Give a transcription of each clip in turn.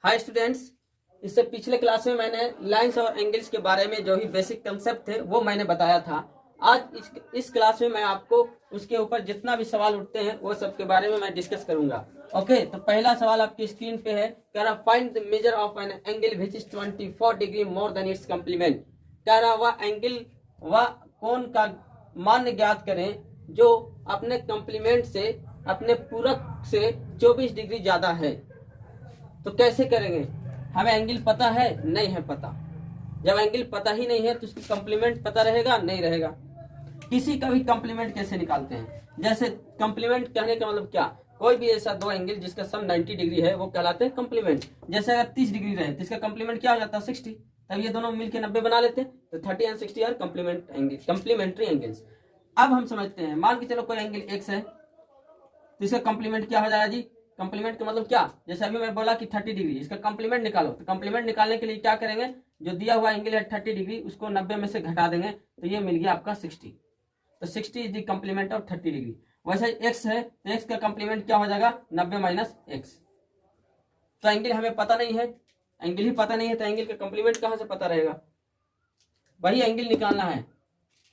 Hi students, इससे पिछले class में मैंने लाइंस और एंगल्स के बारे में जो ही बेसिक कंसेप्ट थे वो मैंने बताया था। आज इस क्लास में मैं आपको उसके ऊपर जितना भी सवाल उठते हैं वो सब के बारे में मैं डिस्कस करूंगा। ओके, तो पहला सवाल आपकी स्क्रीन पे है, कह रहा find the measure of an angle which is 24 degree more than it's complement. कह रहा वह एंगल वह कोण का मान ज्ञात करें जो अपने कंप्लीमेंट से अपने पूरक से 24 डिग्री ज्यादा है। तो कैसे करेंगे? हमें एंगल पता है? नहीं है पता। जब एंगल पता ही नहीं है तो उसकी कंप्लीमेंट पता रहेगा? नहीं रहेगा। किसी का भी कंप्लीमेंट कैसे निकालते हैं? जैसे कंप्लीमेंट कहने का मतलब क्या, कोई भी ऐसा दो एंगल जिसका सम 90 डिग्री है वो कहलाते हैं कंप्लीमेंट। जैसे अगर 30 डिग्री रहे तो इसका कंप्लीमेंट क्या हो जाता है? 60। तब ये दोनों मिलकर 90 बना लेते हैं, तो 30 and 60 are complement angle, complementary angles. अब हम समझते हैं, मान के चलो कोई एंगल एक्स है तो इसका कंप्लीमेंट क्या हो जाएगा जी? कंप्लीमेंट का मतलब क्या? जैसे अभी मैं बोला कि 30 डिग्री, इसका कंप्लीमेंट निकालो। तो कंप्लीमेंट निकालने के लिए क्या करेंगे? जो दिया हुआ एंगल है 30 डिग्री, उसको 90 में से घटा देंगे तो ये मिल गया आपका 60। तो 60 is the complement of 30 degree. वैसे एक्स है तो एक्स का कंप्लीमेंट क्या हो जाएगा? 90 माइनस एक्स। तो एंगल हमें पता नहीं है, एंगल ही पता नहीं है तो एंगल का कंप्लीमेंट कहां से पता रहेगा? वही एंगल निकालना है।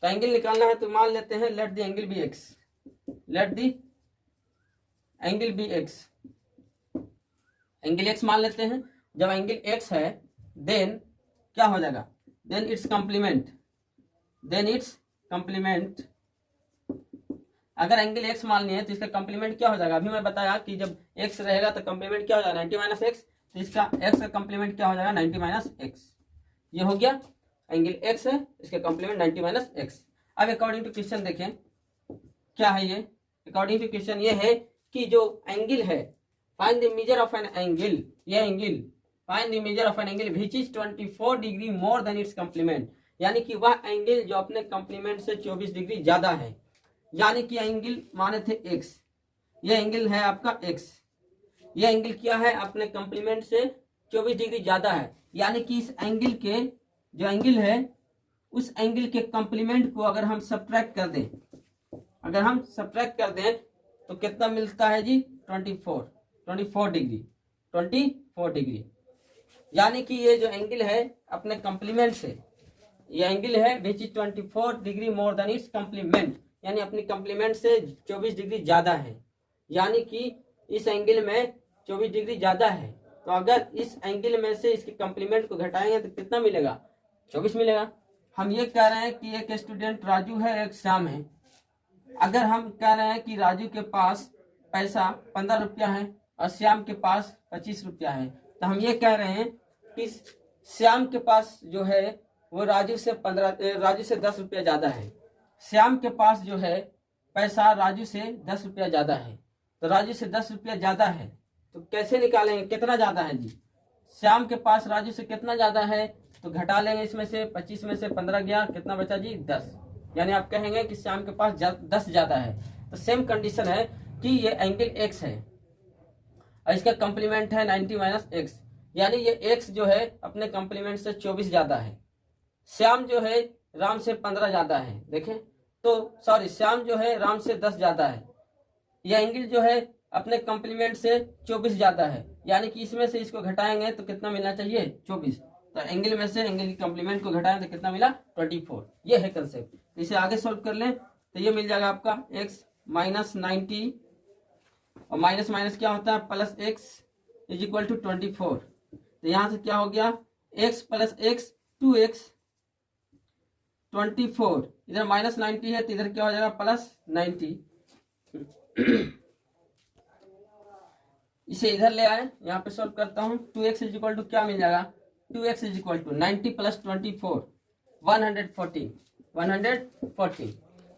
तो एंगल निकालना है तो मान लेते हैं let the angle be x, let the angle be x, angle x मान लेते हैं। जब एंगल एक्स है देन क्या हो जाएगा? Then it's complement, then it's complement. अगर एंगल एक्स मान लिया है तो इसका कंप्लीमेंट क्या हो जाएगा? अभी मैं बताया कि जब एक्स रहेगा तो कंप्लीमेंट क्या हो जाएगा? 90 माइनस एक्स। तो इसका एक्स का कंप्लीमेंट क्या हो जाएगा? 90 माइनस एक्स। ये हो गया एंगल एक्स है, इसका कंप्लीमेंट 90 माइनस एक्स। अब अकॉर्डिंग टू क्वेश्चन देखें क्या है ये। अकॉर्डिंग टू क्वेश्चन ये है कि जो एंगल है, find the measure of an angle, ये angle find the measure of an angle which is 24 degree more than it's complement. यानी कि वह एंगल जो अपने कंप्लीमेंट से 24 डिग्री ज्यादा है। यानी कि एंगल माने थे एक्स, ये एंगल है आपका एक्स, ये एंगल क्या है? अपने कंप्लीमेंट से 24 डिग्री ज्यादा है। यानी कि इस एंगल के जो एंगल है उस एंगल के कंप्लीमेंट को अगर हम सब्ट्रैक्ट कर दें, अगर हम सब्ट्रैक्ट कर दें तो कितना मिलता है जी? 24 डिग्री, 24 डिग्री। यानी कि ये जो एंगल है अपने कंप्लीमेंट से, ये एंगल है which is 24 degree more than it's complement, यानी अपनी कंप्लीमेंट से 24 डिग्री ज्यादा है। यानी कि इस एंगल में 24 डिग्री ज्यादा है। तो अगर इस एंगल में से इसके कंप्लीमेंट को घटाएंगे तो कितना मिलेगा? 24 मिलेगा। हम ये कह रहे हैं कि एक स्टूडेंट राजू है, एक श्याम है। अगर हम कह रहे हैं कि राजू के पास पैसा 15 रुपया है और श्याम के पास 25 रुपया है, तो हम ये कह रहे हैं कि श्याम के पास जो है वो राजू से 10 रुपया ज्यादा है। श्याम के पास जो है पैसा राजू से 10 रुपया ज्यादा है। तो राजू से 10 रुपया ज्यादा है तो कैसे निकालेंगे कितना ज्यादा है जी? श्याम के पास राजू से कितना ज्यादा है तो घटा लेंगे, इसमें से 25 में से 15 गया, कितना बचा जी? 10। यानी आप कहेंगे कि श्याम के पास 10 ज्यादा है। तो सेम कंडीशन है कि ये एंगल एक्स है और इसका कंप्लीमेंट है 90 माइनस एक्स। यानी ये एक्स जो है अपने कंप्लीमेंट से 24 ज्यादा है। श्याम जो है राम से 15 ज्यादा है। देखें तो सॉरी, श्याम जो है राम से 10 ज्यादा है। यह एंगल जो है अपने कंप्लीमेंट से 24 ज्यादा है। यानी कि इसमें से इसको घटाएंगे तो कितना मिलना चाहिए? 24। तो एंगल में से एंगल की कंप्लीमेंट को घटाएं तो कितना मिला? 24। ये है कंसेप्ट। इसे आगे सॉल्व कर लें तो ये मिल जाएगा आपका x माइनस 90 और माइनस माइनस क्या होता है? Plus x is equal to 24। तो यहां से क्या हो गया? x प्लस x 2x 24, इधर माइनस 90 है तो इधर क्या हो जाएगा? प्लस 90। इसे इधर ले आए, यहाँ पे सॉल्व करता हूँ। 2x इज इक्वल टू क्या मिल जाएगा? 2x is equal to 90 plus 24 114।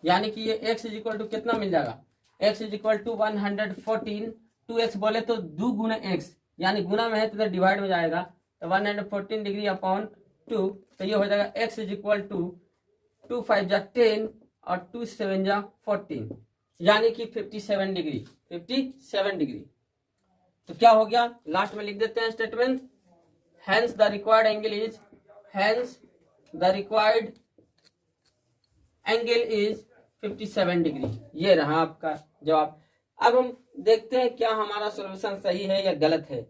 यानी कि ये x इज इक्वल टू कितना मिल जाएगा? x is equal to 114। 2x बोले तो 2 गुना x, यानी गुना में है तो इधर डिवाइड में जाएगा। तो 114 डिग्री अपॉन 2, तो ये हो जाएगा x इज इक्वल टू 2 5 जा 10 और 2 7 जा 14, यानी कि 57 डिग्री, 57 डिग्री। तो क्या हो गया? लास्ट में लिख देते हैं statement, hence the required angle is, hence the required angle is 57 degree. ये रहा आपका जवाब। अब हम देखते हैं क्या हमारा सॉल्यूशन सही है या गलत है।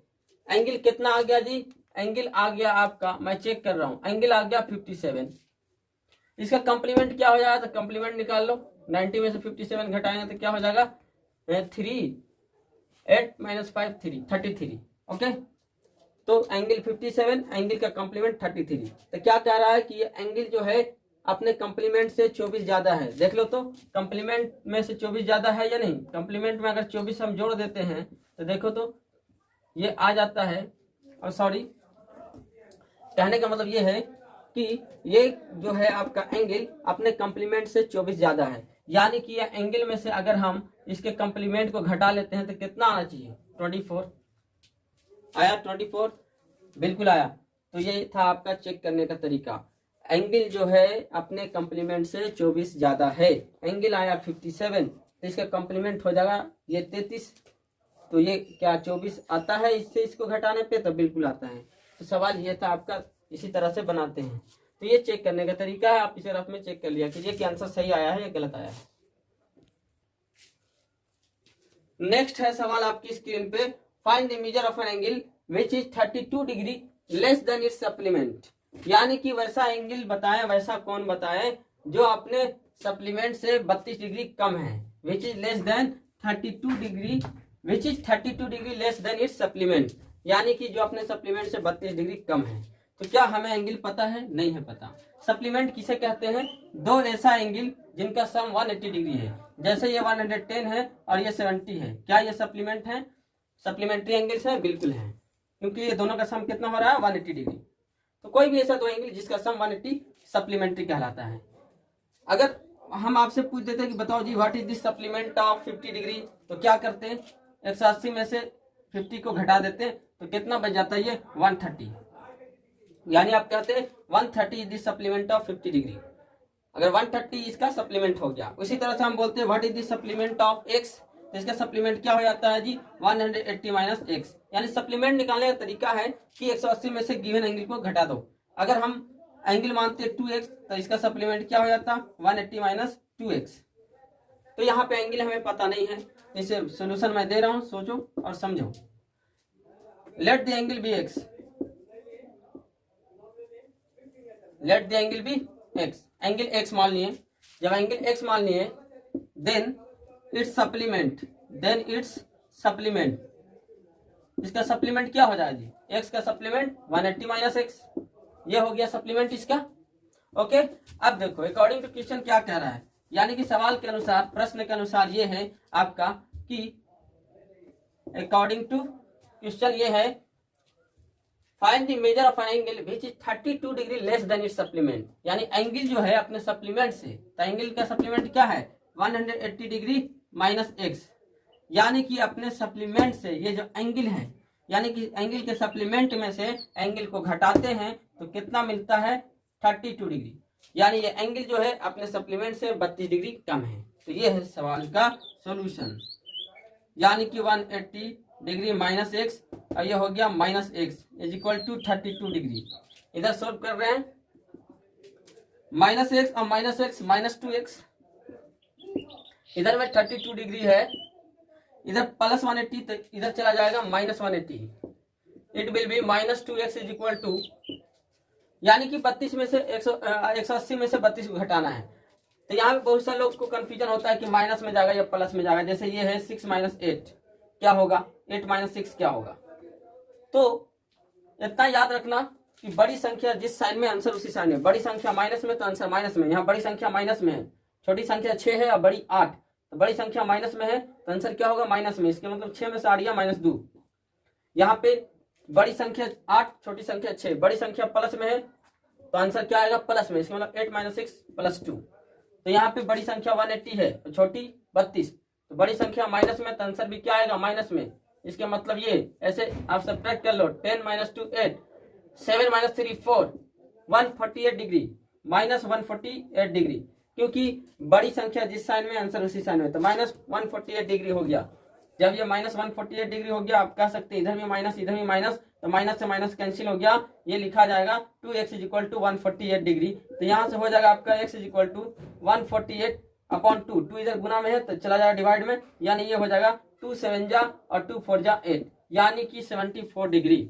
एंगल कितना आ गया जी, एंगल आ गया आपका, मैं चेक कर रहा हूं, एंगल आ गया 57। इसका कंप्लीमेंट क्या हो जाएगा, तो कंप्लीमेंट निकाल लो, 90 में से 57 घटाएंगे तो क्या हो जाएगा, 3 8 - 5 3 33। ओके, तो एंगल 57, एंगल का कंप्लीमेंट 33। तो क्या कह रहा है कि ये एंगल जो है अपने कंप्लीमेंट से 24 ज्यादा है। देख लो तो कंप्लीमेंट में से 24 ज्यादा है या नहीं। कंप्लीमेंट में अगर 24 हम जोड़ देते हैं तो देखो तो ये आ जाता है, और सॉरी कहने का मतलब ये है कि ये जो है आपका एंगल अपने कंप्लीमेंट से 24 ज्यादा है, यानी कि ये एंगल में से अगर हम इसके कंप्लीमेंट को घटा लेते हैं तो कितना आना चाहिए, 24 आया, 24 बिल्कुल आया। तो ये था आपका चेक करने का तरीका, एंगल जो है अपने कंप्लीमेंट से 24 ज्यादा है। एंगल आया 57, तो इसका कंप्लीमेंट हो जाएगा ये 33, तो ये क्या 24 आता है इससे इसको घटाने पे, तो बिल्कुल आता है। तो सवाल ये था आपका, इसी तरह से बनाते हैं। तो ये चेक करने का तरीका है, आप इसे रफ में चेक कर लिया कि ये आंसर सही आया है या गलत आया है। नेक्स्ट है सवाल आपकी स्क्रीन पे, find the measure of an angle which is 32 degree less then it's supplement. यानी कि वैसा एंगल बताएं, वैसा कौन बताए जो अपने सप्लीमेंट से 32 डिग्री कम है, which is less than 32 degree, which is 32 degree less then it's supplement, यानी कि जो अपने सप्लीमेंट से 32 डिग्री कम है। तो क्या हमें एंगल पता है, नहीं है पता। सप्लीमेंट किसे कहते हैं, दो ऐसा एंगल जिनका सम 180 डिग्री है, जैसे ये 110 है और ये 70 है, क्या ये सप्लीमेंट है, सप्लीमेंट्री एंगल्स है, बिल्कुल है, क्योंकि ये दोनों का सम कितना हो रहा है, 180 डिग्री। तो कोई भी ऐसा दो एंगल जिसका सम 180 सप्लीमेंट्री कहलाता है। अगर हम आपसे पूछ देते हैं कि बताओ जी what is this supplement of 50 degree, तो क्या करते हैं, 180 में से 50 को घटा देते हैं, तो कितना बच जाता है, ये 130, यानी आप कहते हैं 130 is this supplement of 50 degree. अगर 130 इसका सप्लीमेंट हो गया। उसी तरह से हम बोलते हैं what is this supplement of x, तो इसका सप्लीमेंट क्या हो जाता है जी, 180 माइनस एक्स। यानी सप्लीमेंट निकालने का तरीका है कि 180 में से गिवन एंगल को घटा दो। अगर हम एंगल मानते हैं 2x, तो इसका सप्लीमेंट क्या हो जाता, 180 माइनस 2x। तो यहाँ पे एंगल हमें पता नहीं है, इसे सोल्यूशन मैं दे रहा हूं, सोचो और समझो। Let the angle be x, let the angle be x, angle x मान लिए। जब एंगल x मान लिए then it's supplement, then it's supplement, इसका सप्लीमेंट क्या हो जाएगा जी, x का सप्लीमेंट 180 माइनस x, ये हो गया सप्लीमेंट इसका। ओके, अब देखो अकॉर्डिंग टू क्वेश्चन क्या कह रहा है, यानी कि सवाल के अनुसार, प्रश्न के अनुसार ये है आपका कि अकॉर्डिंग टू क्वेश्चन ये है find the measure of an angle which is 32 degree less then it's supplement, यानी एंगल जो है अपने सप्लीमेंट से, तो एंगल का सप्लीमेंट क्या है 180 डिग्री माइनस एक्स, यानी कि अपने सप्लीमेंट से ये जो एंगल है, यानी कि एंगल के सप्लीमेंट में से एंगल को घटाते हैं तो कितना मिलता है 32 डिग्री, यानी ये एंगल जो है अपने सप्लीमेंट से 32 डिग्री कम है। तो ये है सवाल का सॉल्यूशन, यानी कि 180 डिग्री माइनस एक्स और ये हो गया minus x is equal to 32 degree. इधर सोल्व कर रहे हैं, माइनस एक्स और माइनस एक्स माइनस 2x, इधर में 32 डिग्री है, इधर प्लस 180, तो इधर चला जाएगा minus 180, it will be minus 2x is equal to, यानी कि 32 में से 180 में से 32 को घटाना है। तो यहाँ पे बहुत सारे लोग को कंफ्यूजन होता है कि माइनस में जाएगा या प्लस में जाएगा, जैसे ये है 6 माइनस 8 क्या होगा, 8 माइनस 6 क्या होगा। तो इतना याद रखना कि बड़ी संख्या जिस साइन में आंसर उसी साइन में, बड़ी संख्या माइनस में तो आंसर माइनस में, यहाँ बड़ी संख्या माइनस में है, छोटी संख्या 6 है और बड़ी 8, तो बड़ी संख्या माइनस में है तो आंसर क्या होगा माइनस में, इसके मतलब 6 में से 8 गया माइनस 2। यहाँ पे बड़ी संख्या 8 छोटी संख्या 6, बड़ी संख्या प्लस में है तो आंसर क्या आएगा प्लस में, इसका मतलब 8 माइनस 6 प्लस 2। तो यहाँ पे बड़ी संख्या 180 है तो छोटी 32, तो बड़ी संख्या माइनस में तो आंसर भी क्या आएगा माइनस में, इसके मतलब ये ऐसे आप सब्ट्रैक्ट कर लो, 10 minus 2 8, 7 minus 3 4, 148 degree minus 148 degree, क्योंकि बड़ी संख्या जिस साइन में आंसर उसी साइन में, तो माइनस 148 डिग्री हो गया। जब ये माइनस 148 डिग्री हो गया, आप कह सकते हैं इधर भी माइनस इधर भी माइनस, तो माइनस से माइनस कैंसिल हो गया, ये लिखा जाएगा 2x is equal to 148 degree. तो यहाँ से हो जाएगा आपका x is equal to 148 upon 2, 2 इधर गुना में है तो चला जाएगा डिवाइड में, यानी ये हो जाएगा 2 7 जा और 2 4 जा 8, यानी कि 74 डिग्री।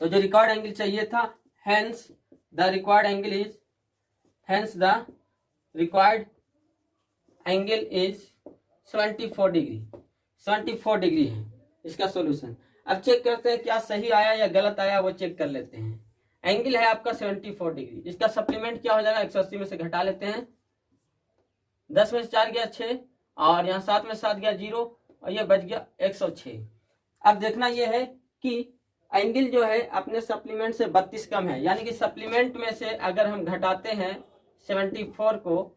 तो जो रिक्वायर्ड एंगल चाहिए था, hence the required angle is, hence the required angle is 74 degree. 74 degree है इसका सॉल्यूशन। अब चेक करते हैं क्या सही आया या गलत आया, वो चेक कर लेते हैं। एंगल है आपका 74 डिग्री, इसका सप्लीमेंट क्या हो जाएगा, 180 में से घटा लेते हैं, 10 में से 4 गया 6, और यहाँ 7 में 7 गया 0, और ये बच गया 106। अब देखना ये है कि एंगल जो है अपने सप्लीमेंट से 32 कम है, यानी कि सप्लीमेंट में से अगर हम घटाते हैं 74 को,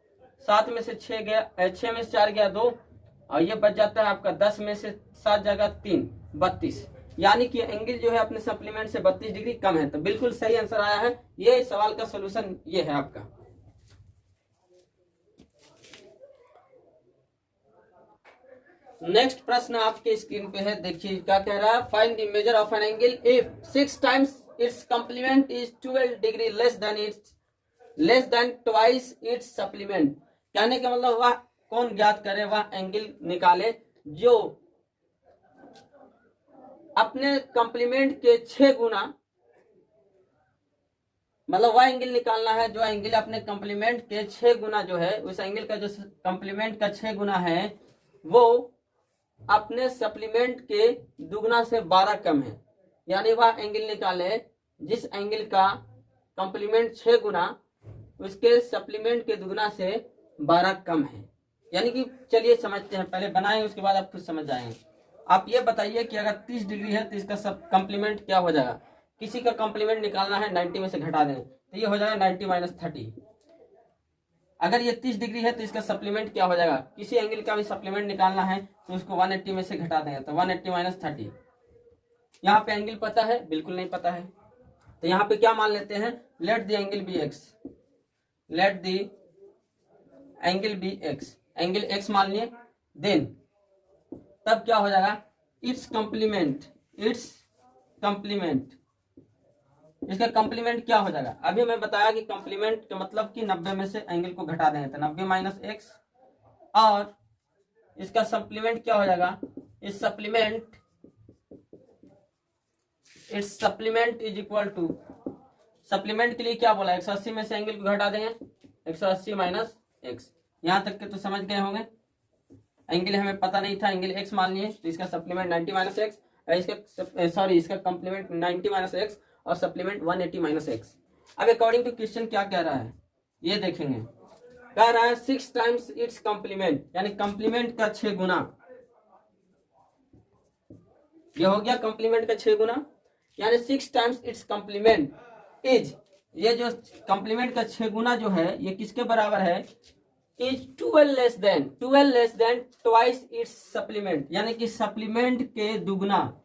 7 में से 6 गया, 6 में से 4 गया 2, और ये बच जाता है आपका 10 में से 7 जगह 3, 32, यानी कि एंगल जो है अपने सप्लीमेंट से 32 डिग्री कम है। तो बिल्कुल सही आंसर आया है। ये सवाल का सॉल्यूशन ये है आपका। नेक्स्ट प्रश्न आपके स्क्रीन पे है, देखिए क्या कह रहा है, find the measure of an angle if 6 times its complement is 12 degree less than twice its supplement. कहने का मतलब वह कौन ज्ञात करे, वह एंगल निकाले जो अपने कॉम्प्लीमेंट के 6 गुना, मतलब वह एंगल निकालना है जो एंगल अपने कॉम्प्लीमेंट के 6 गुना जो है, उस एंगल का जो कॉम्प्लीमेंट का 6 गुना है वो अपने सप्लीमेंट के दुगना से 12 कम है। यानी वह एंगल निकाले जिस एंगल का कॉम्प्लीमेंट 6 गुना उसके सप्लीमेंट के दुगना से 12 कम है। यानी कि चलिए समझते हैं, पहले बनाएं उसके बाद आप खुद समझ जाएंगे। आप ये बताइए कि अगर 30 डिग्री है तो इसका सब कॉम्प्लीमेंट क्या हो जाएगा। किसी का कॉम्प्लीमेंट निकालना है, 90 में से घटा दें तो ये हो जाएगा 90 माइनस 30। अगर ये 30 डिग्री है तो इसका सप्लीमेंट क्या हो जाएगा, किसी एंगल का भी सप्लीमेंट निकालना है तो उसको 180 में से घटा देंगे तो 180 माइनस 30। यहाँ पे एंगल पता है, बिल्कुल नहीं पता है, तो यहाँ पे क्या मान लेते हैं, let the angle be x, let the angle be x, angle x मान लिए, देन तब क्या हो जाएगा, इट्स कॉम्प्लीमेंट, इसका कॉम्प्लीमेंट क्या हो जाएगा। अभी मैं बताया कि कॉम्प्लीमेंट का मतलब कि 90 में से एंगल को घटा देंगे तो 90 माइनस एक्स, और इसका सप्लीमेंट क्या हो जाएगा, इस supplement is equal to, supplement के लिए क्या बोला, 180 में से एंगल को घटा देंगे, 180 माइनस एक्स। यहां तक के तो समझ गए होंगे। एंगल हमें पता नहीं था, एंगल एक्स मान लिए तो इसका सप्लीमेंट 90 माइनस एक्स, इसका कॉम्प्लीमेंट 90 माइनस एक्स और सप्लीमेंट 180 माइनस एक्स। अब अकॉर्डिंग टू क्वेश्चन क्या कह रहा है ये देखेंगे। कह रहा है 6 टाइम्स इट्स कॉम्प्लीमेंट, यानी कॉम्प्लीमेंट का 6 गुना, ये हो गया कॉम्प्लीमेंट का 6 गुना, यानी 6 टाइम्स इट्स कॉम्प्लीमेंट इज, ये जो कॉम्प्लीमेंट का 6 गुना जो है ये किसके बराबर है, is 12 less than twice its supplement, यानी कि सप्लीमेंट के दुगना।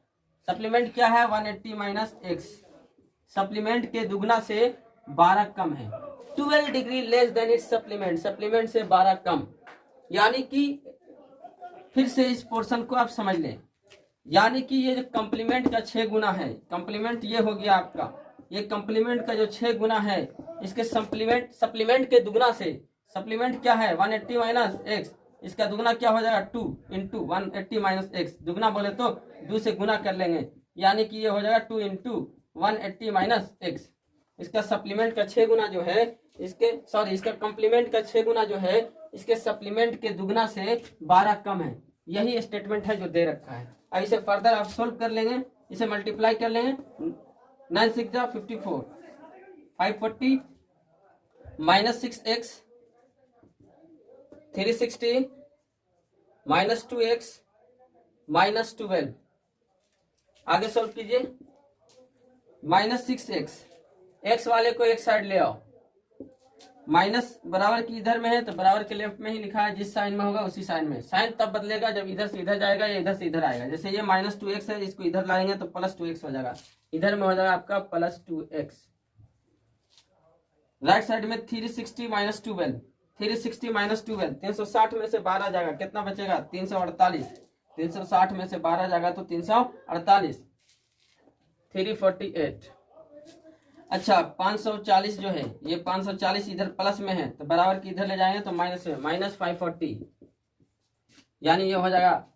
सप्लीमेंट क्या है, 180 माइनस एक्स, सप्लीमेंट के दुगना से 12 कम है। 12 degree less then it's supplement, supplement से 12 कम, यानी कि फिर से इस पोर्शन को आप समझ लें, यानी कि ये जो कॉम्प्लीमेंट का 6 गुना है, कॉम्प्लीमेंट ये हो गया आपका, ये कॉम्प्लीमेंट का जो 6 गुना है इसके सप्लीमेंट के दुगना से, सप्लीमेंट क्या है 180 माइनस एक्स, इसका दुगना क्या हो जाएगा 2 इंटू 180 माइनस एक्स, दुगना बोले तो 2 से गुना कर लेंगे, यानी कि ये हो जाएगा 2 इंटू 180 माइनस एक्स। इसका सप्लीमेंट का 6 गुना जो है इसका कॉम्प्लीमेंट का 6 गुना जो है इसके सप्लीमेंट के दुगना से 12 कम है। यही स्टेटमेंट है जो दे रखा है। अब इसे फर्दर आप सोल्व कर लेंगे, इसे मल्टीप्लाई कर लेंगे, 9 6 54, 540 minus 6x, 360 minus 2x minus 12, आगे सोल्व कीजिए, माइनस 6x, x वाले को एक साइड ले आओ, माइनस बराबर की इधर में है तो बराबर के लेफ्ट में ही लिखा है, जिस साइन में होगा उसी साइन में। साइन तब बदलेगा जब इधर से इधर जाएगा या इधर से इधर आएगा। जैसे ये माइनस 2x है, इसको इधर लाएंगे तो प्लस 2x हो जाएगा, इधर में हो जाएगा आपका प्लस 2x। राइट साइड में 360 माइनस 12, 360 माइनस 12, 360 में से 12 जाएगा, कितना बचेगा 348, 360 में से 12 जाएगा तो 348, 348। अच्छा 540 जो है, ये 540 इधर प्लस में है तो बराबर की इधर ले जाएंगे तो माइनस में, माइनस 540, यानी ये हो जाएगा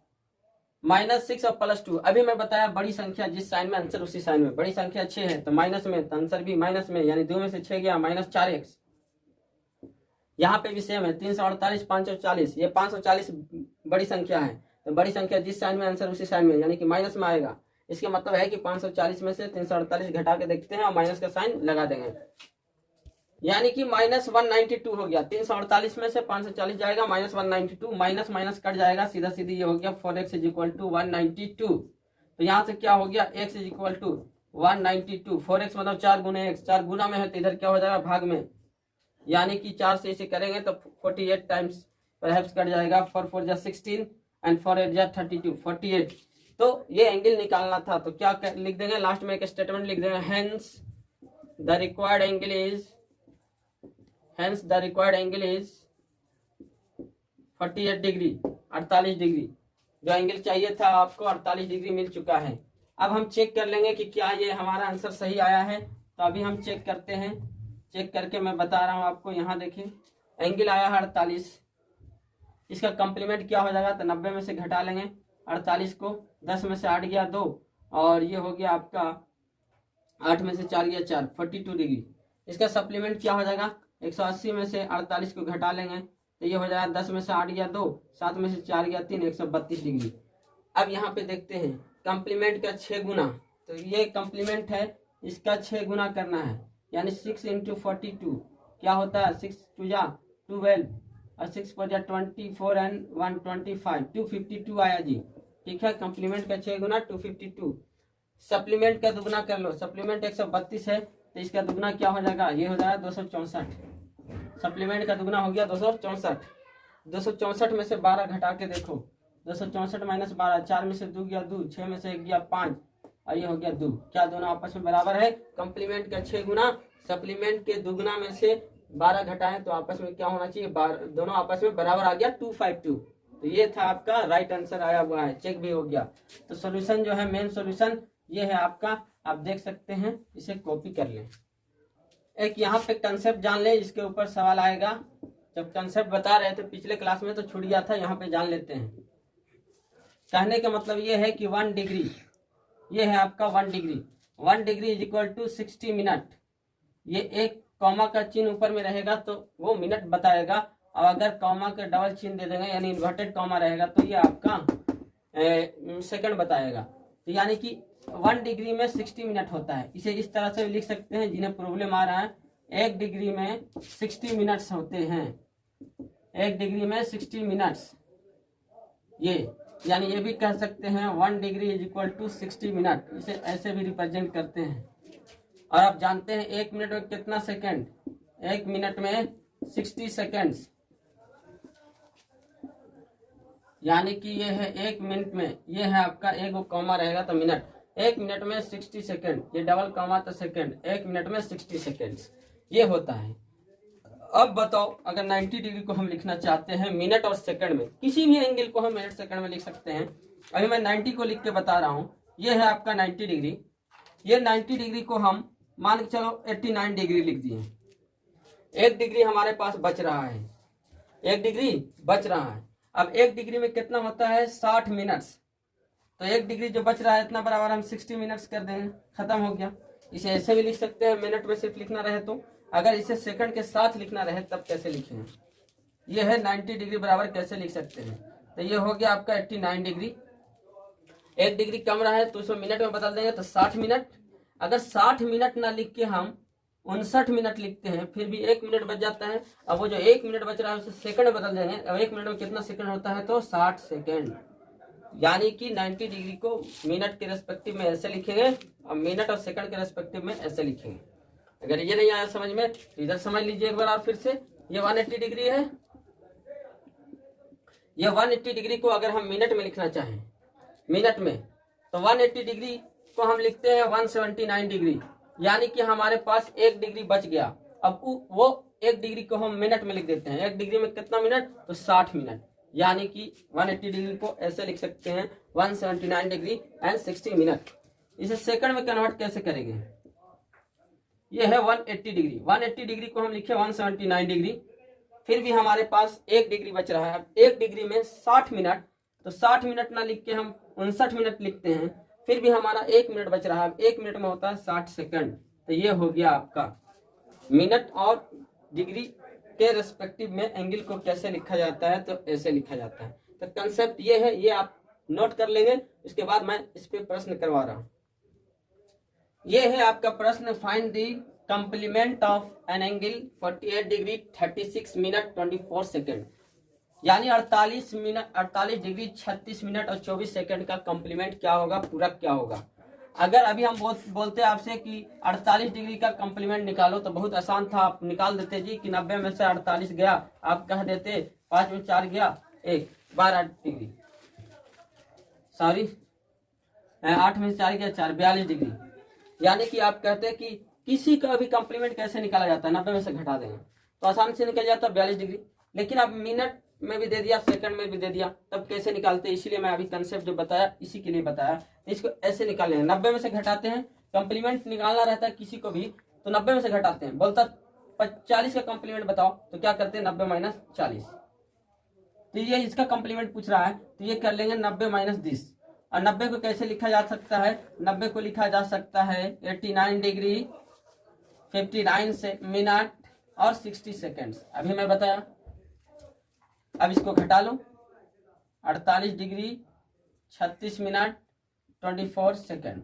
-6 और +2। अभी मैं बताया बड़ी संख्या जिस साइन में आंसर उसी साइन में। बड़ी संख्या 6 है तो माइनस में, तो आंसर भी माइनस में, यानी 2 में से 6 गया -4x। यहाँ पे भी सेम है, 348 540, ये 540 बड़ी संख्या है तो बड़ी संख्या जिस साइन में आंसर उसी साइन में, यानी कि माइनस में आएगा। इसके मतलब है कि 540 में से 348 घटा के देखते हैं और माइनस का साइन लगा देंगे, यानी कि -192 हो गया। 348 में से 540 जाएगा, -192, माइनस माइनस कट जाएगा, सीधा सीधी ये हो गया 4x = 192। तो यहाँ से क्या हो गया, x = 192। 4x मतलब 4 गुने x, 4 गुना में है तो इधर क्या हो जाएगा, भाग में, यानी कि 4 से इसे करेंगे तो 48 टाइम्स परहैप्स कट जाएगा। 4 4 = 16 एंड 4 8 = 32, 48। तो ये एंगल निकालना था, तो क्या लिख देंगे, लास्ट में एक स्टेटमेंट लिख देंगे, hence the required angle is 48 degree, 48 degree. जो एंगल चाहिए था आपको 48 डिग्री मिल चुका है। अब हम चेक कर लेंगे कि क्या ये हमारा आंसर सही आया है। तो अभी हम चेक करते हैं, चेक करके मैं बता रहा हूँ आपको। यहाँ देखिए एंगल आया है 48, इसका कॉम्प्लीमेंट क्या हो जाएगा, तो 90 में से घटा लेंगे 48 को, 10 में से 8 गया 2, और ये हो गया आपका 8 में से 4 गया 4, 42 डिग्री। इसका सप्लीमेंट क्या हो जाएगा, 180 में से 48 को घटा लेंगे तो ये हो जाएगा 10 में से 8 गया 2, 7 में से 4 गया 3, 132 डिग्री। अब यहाँ पे देखते हैं कॉम्प्लीमेंट का 6 गुना, तो ये कॉम्प्लीमेंट है, इसका 6 गुना करना है, यानी 6 × 42 क्या होता है, 6 2 = 12 और 6 4 = 24 एंड 1 25, 252 आया जी। ठीक है, कॉम्प्लीमेंट का 6 गुना 252। सप्लीमेंट का दुगना कर लो, सप्लीमेंट 132 है तो इसका दुगना क्या हो जाएगा, ये हो जाएगा 264। सप्लीमेंट का दुगना हो गया 264। 264 में से 12 घटा के देखो, 264 - 12, 4 में से 2 गया 2, 6 में से 1 गया 5 और ये हो गया 2। क्या दोनों आपस में बराबर है, कॉम्प्लीमेंट का 6 गुना सप्लीमेंट के दुगना में से 12 घटाएं तो आपस में क्या होना चाहिए, दोनों आपस में बराबर आ गया 252। तो ये था आपका राइट आंसर आया हुआ है, चेक भी हो गया। तो सोल्यूशन जो है, मेन सोल्यूशन ये है आपका, आप देख सकते हैं, इसे कॉपी कर लें। एक यहाँ पे कंसेप्ट जान ले, इसके ऊपर सवाल आएगा। जब कंसेप्ट बता रहे थे पिछले क्लास में तो छूट गया था, यहाँ पे जान लेते हैं। कहने का मतलब ये है कि 1 डिग्री, ये है आपका 1 डिग्री। 1 degree = 60 minute. ये एक कॉमा का चिन्ह ऊपर में रहेगा तो वो मिनट बताएगा, और अगर कॉमा का डबल चिन्ह दे देंगे यानी इन्वर्टेड कॉमा रहेगा तो ये आपका सेकंड बताएगा। तो यानी कि 1 डिग्री में 60 मिनट होता है। इसे इस तरह से लिख सकते हैं, जिन्हें प्रॉब्लम आ रहा है, 1 डिग्री में 60 मिनट्स होते हैं। 1 डिग्री में 60 मिनट्स, ये यानी ये भी कह सकते हैं 1 डिग्री = 60 मिनट। इसे ऐसे भी रिप्रेजेंट करते हैं। और आप जानते हैं 1 मिनट में कितना सेकंड, 1 मिनट में 60 सेकंड्स, यानी कि ये है 1 मिनट में, ये है आपका एक कॉमा रहेगा तो मिनट, 1 मिनट में 60 सेकंड, ये डबल कॉमा तो सेकंड, 1 मिनट में 60 सेकंड्स ये होता है। अब बताओ, अगर 90 डिग्री को हम लिखना चाहते हैं मिनट और सेकंड में, किसी भी एंगल को हम मिनट सेकंड में लिख सकते हैं। अभी मैं 90 को लिख के बता रहा हूँ, ये है आपका 90 डिग्री। ये 90 डिग्री को हम मान के चलो 89 डिग्री लिख दिए। 1 डिग्री हमारे पास बच रहा है, 1 डिग्री बच रहा है। अब 1 डिग्री में कितना होता है, 60 मिनट्स। तो 1 डिग्री जो बच रहा है इतना बराबर हम 60 मिनट्स कर देंगे, खत्म हो गया। इसे ऐसे भी लिख सकते हैं, मिनट में सिर्फ लिखना रहे तो। अगर इसे सेकंड के साथ लिखना रहे तब कैसे लिखें, ये है 90 डिग्री बराबर कैसे लिख सकते हैं। तो ये हो गया आपका 89 डिग्री। 1 डिग्री कम रहा है तो उसको मिनट में बदल देंगे तो 60 मिनट। अगर 60 मिनट ना लिख के हम 59 मिनट लिखते हैं फिर भी 1 मिनट बच जाता है। अब वो जो 1 मिनट बच रहा है उसे सेकंड बदल देंगे। अब 1 मिनट में कितना सेकंड होता है, तो 60 सेकंड। यानी कि 90 डिग्री को मिनट के रेस्पेक्टिव में ऐसे लिखेंगे और मिनट और सेकंड के रेस्पेक्टिव में ऐसे लिखेंगे। अगर ये नहीं आया समझ में तो इधर समझ लीजिए एक बार आप फिर से। ये 180 डिग्री है, ये 180 डिग्री को अगर हम मिनट में लिखना चाहें, मिनट में, तो 180 डिग्री को हम लिखते हैं 179 डिग्री। यानी कि हमारे पास 1 डिग्री बच गया। अब वो 1 डिग्री को हम मिनट में लिख देते हैं। 1 डिग्री में कितना मिनट, तो 60 मिनट। यानी कि 180 डिग्री को ऐसे लिख सकते हैं 179 डिग्री एंड 60 मिनट। इसे सेकंड में कन्वर्ट कैसे करेंगे, ये है 180 डिग्री। 180 डिग्री को हम लिखे 179 डिग्री, फिर भी हमारे पास 1 डिग्री बच रहा है। 1 डिग्री में 60 मिनट, तो 60 मिनट ना लिख के हम 59 मिनट लिखते हैं, फिर भी हमारा 1 मिनट बच रहा है। 1 मिनट में होता है 60 सेकंड। तो ये हो गया आपका मिनट और डिग्री के रेस्पेक्टिव में एंगल को कैसे लिखा जाता है, तो ऐसे लिखा जाता है। तो कंसेप्ट ये है, ये आप नोट कर लेंगे। इसके बाद मैं इस पे प्रश्न करवा रहा हूँ। ये है आपका प्रश्न, find the complement of an angle 48 degree 36 minute 24 second, यानी 48 डिग्री 36 मिनट और 24 सेकंड का कंप्लीमेंट क्या होगा, पूरक क्या होगा। अगर अभी हम बोलते आपसे कि 48 डिग्री का कंप्लीमेंट निकालो तो बहुत आसान था, आप निकाल देते जी कि 90 में से 48 गया, आप कह देते 5 में 4 गया 1, 12 डिग्री, सॉरी 8 में से 4 गया 4, 42 डिग्री। यानी कि आप कहते हैं कि किसी का भी कंप्लीमेंट कैसे निकाला जाता है, 90 में से घटा देंगे तो आसान से निकल जाता है 42 डिग्री। लेकिन अब मिनट में भी दे दिया, सेकंड में भी दे दिया, तब कैसे निकालते हैं, इसीलिए मैं अभी कंसेप्ट जो बताया इसी के लिए बताया। इसको ऐसे निकालेंगे, 90 में से घटाते हैं, कंप्लीमेंट निकालना रहता है किसी को भी तो 90 में से घटाते हैं। बोलता 40 का कंप्लीमेंट बताओ तो क्या करते हैं, 90 माइनस 40। तो ये इसका कंप्लीमेंट पूछ रहा है तो ये कर लेंगे 90 माइनस 10। और 90 को कैसे लिखा जा सकता है, 90 को लिखा जा सकता है 89 डिग्री 59 से मिनट और 60 सेकेंड्स, अभी मैं बताया। अब इसको घटा लो, 48 डिग्री 36 मिनट 24 सेकेंड,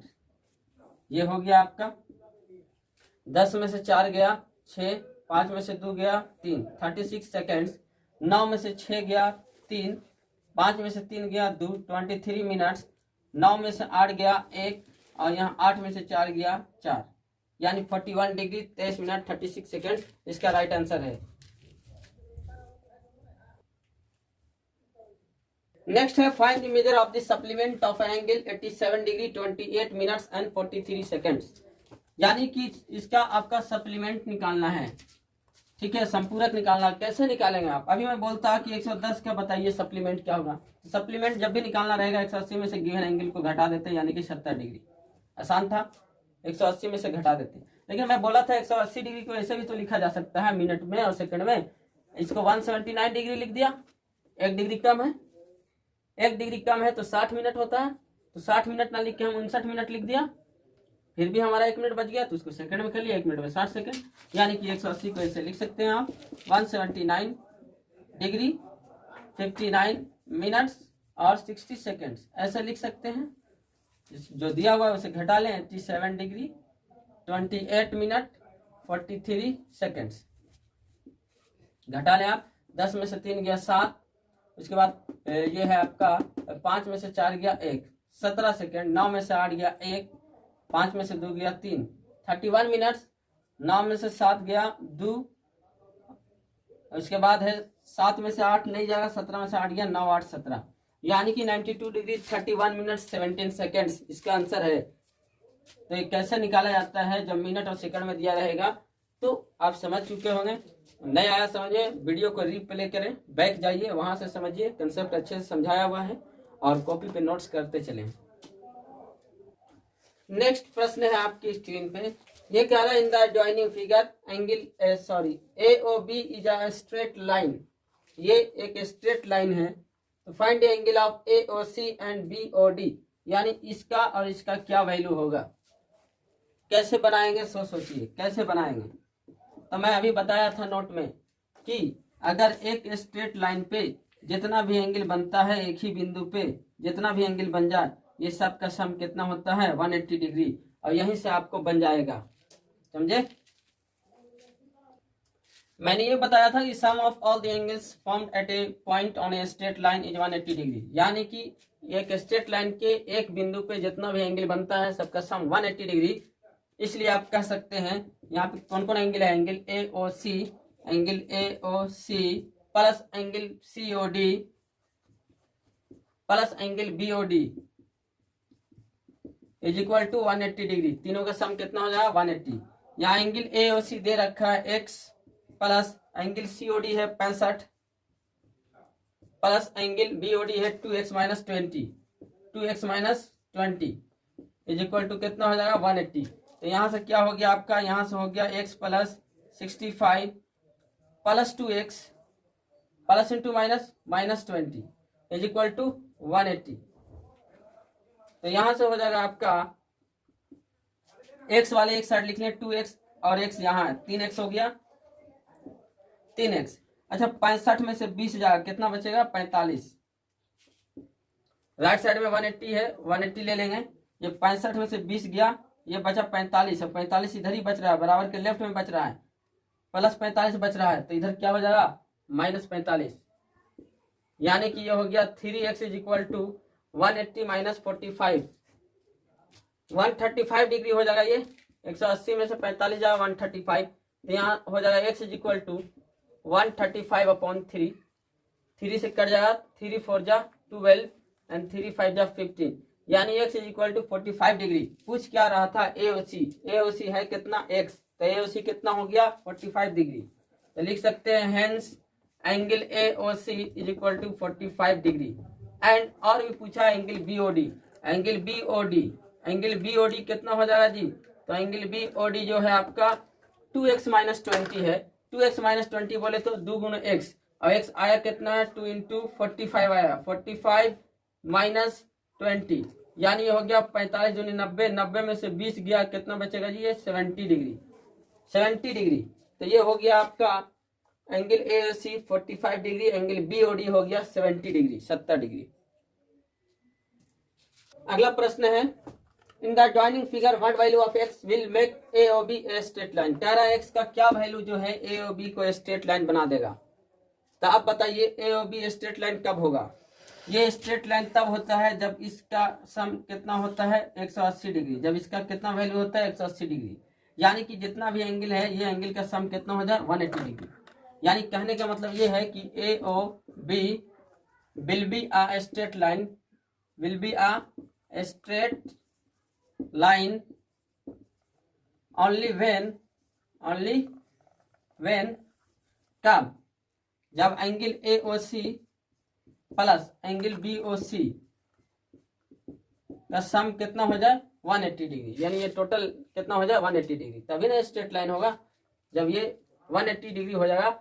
ये हो गया आपका। 10 में से 4 गया 6, 5 में से 2 गया 3, 36 सेकेंड्स। 9 में से 6 गया 3, 5 में से 3 गया 2, 23 मिनट्स। 9 में से 8 गया 1 और यहाँ 8 में से 4 गया 4, यानी 41 डिग्री 23 मिनट 36 सेकेंड इसका राइट आंसर है। नेक्स्ट है, find the measure of the supplement of an angle 87 degree 28 minutes and 43 seconds, यानी कि इसका आपका सप्लीमेंट निकालना है। ठीक है, संपूरक निकालना। कैसे निकालेंगे आप, अभी मैं बोलता कि 110 का बताइए सप्लीमेंट क्या होगा। सप्लीमेंट जब भी निकालना रहेगा 180 में से गिवन एंगल को घटा देते हैं, यानी कि 70 डिग्री। आसान था, 180 में से घटा देते। लेकिन मैं बोला था 180 डिग्री को ऐसे भी तो लिखा जा सकता है मिनट में और सेकंड में। इसको 179 डिग्री लिख दिया, 1 डिग्री कम है, 1 डिग्री कम है तो 60 मिनट होता है। तो 60 मिनट ना लिख के हम 59 मिनट लिख दिया, फिर भी हमारा 1 मिनट बच गया तो उसको सेकंड में कर लिया, 1 मिनट में 60 सेकंड। यानी कि 180 को ऐसे लिख सकते हैं आप 179 डिग्री 59 मिनट्स और 60 सेकंड्स, ऐसे लिख सकते हैं। जो दिया हुआ है उसे घटा लें, 87 डिग्री 28 मिनट 43 सेकंड्स घटा लें आप। 10 में से 3 गया 7, उसके बाद ये है आपका 5 में से 4 गया 1, 17 सेकंड। 9 में से 8 गया 1, 5 में से 2 गया 3, 31 मिनट्स। 9 में से 7 गया 2, उसके बाद है 7 में से 8 नहीं जाएगा, 17 में से 8 गया 9, 8, 17, यानी कि 92 डिग्री 31 मिनट 17 सेकेंड्स इसका आंसर है। तो ये कैसे निकाला जाता है, जब मिनट और सेकंड में दिया रहेगा तो आप समझ चुके होंगे। नहीं आया समझिए, वीडियो को रिप्ले करें, बैक जाइए, वहां से समझिए, कंसेप्ट अच्छे से समझाया हुआ है और कॉपी पे नोट्स करते चलें। नेक्स्ट प्रश्न है आपकी स्क्रीन पे, ये कह रहा है in the joining figure angle A O B is a straight line, ये एक स्ट्रेट लाइन है। तो find the angle of A O C and B O D, यानी इसका और इसका क्या वैल्यू होगा। कैसे बनाएंगे, सोचिए कैसे बनाएंगे। तो मैं अभी बताया था नोट में कि अगर एक स्ट्रेट लाइन पे जितना भी एंगल बनता है, एक ही बिंदु पे जितना भी एंगल बन जाए, ये सब का सम कितना होता है 180 डिग्री, और यहीं से आपको बन जाएगा, समझे। मैंने ये बताया था कि sum of all the angles formed at a point on a straight line is 180 degree, यानी कि एक स्ट्रेट लाइन के एक बिंदु पे जितना भी एंगल बनता है सबका सम 180 डिग्री। इसलिए आप कह सकते हैं यहाँ पे कौन कौन एंगल है, angle A O C plus angle C O D plus angle B O D is equal to 180 degree. तीनों का सम कितना हो जाएगा 180। यहाँ एंगल ए ओ सी दे रखा है x plus angle C O D है 65 plus angle B O D है 2x minus 20 is equal to कितना हो जाएगा 180। तो यहाँ से क्या हो गया आपका, यहाँ से हो गया x plus 65 plus 2x plus into minus -20 is equal to 180। तो यहां से हो जाएगा आपका x वाले एक साइड लिख लें 2x और x यहाँ है 3x हो गया 3x। अच्छा 65 में से 20 जाएगा कितना बचेगा 45। राइट साइड में 180 है 180 ले लेंगे। ये 65 में से 20 गया ये बचा 45 है 45 इधर ही बच रहा है बराबर के लेफ्ट में बच रहा है प्लस 45 बच रहा है तो इधर क्या हो जाएगा माइनस 45। यानी कि ये हो गया 3x is equal to 180 minus 45 135 degree हो जाएगा। ये 180 में से 45 जाएगा 135 तो यहाँ हो जाएगा x is equal to 135 upon 3 3 से कट जाएगा 3 4 जा 12 एंड 3 5 जा 15 यानी x is equal to 45 degree. पूछ क्या रहा था AOC है कितना x तो AOC कितना हो गया 45 डिग्री। तो लिख सकते हैं hence angle AOC is equal to 45 degree. And और भी पूछा एंगल BOD कितना हो जाएगा जी तो एंगल BOD जो है आपका 2x माइनस 20 है 2x माइनस 20 बोले तो 2 गुना x और x आया कितना है 2 इंटू 45 आया 45 माइनस 20 यानी ये हो गया 45 दूनी 90 90 में से 20 गया कितना बचेगा जी ये 70 डिग्री। तो ये हो गया आपका angle AOC 45 degree angle BOD हो गया 70 डिग्री। अगला प्रश्न है in the joining figure what value of x will make AOB A straight line. कह रहा है x का क्या वैल्यू जो है AOB को स्ट्रेट लाइन बना देगा। तो आप बताइए AOB स्ट्रेट लाइन कब होगा। ये स्ट्रेट लाइन तब होता है जब इसका सम कितना होता है 180 डिग्री जब इसका कितना वैल्यू होता है 180 डिग्री यानी कि जितना भी एंगल है ये एंगल का सम कितना हो जाए 180 डिग्री। यानी कहने का मतलब ये है कि AOB will be a straight line only when कब जब angle AOC plus angle BOC का सम कितना हो जाए 180 डिग्री यानी ये टोटल कितना हो जाए 180 डिग्री तभी ना स्ट्रेट लाइन होगा जब ये 180 डिग्री हो जाएगा।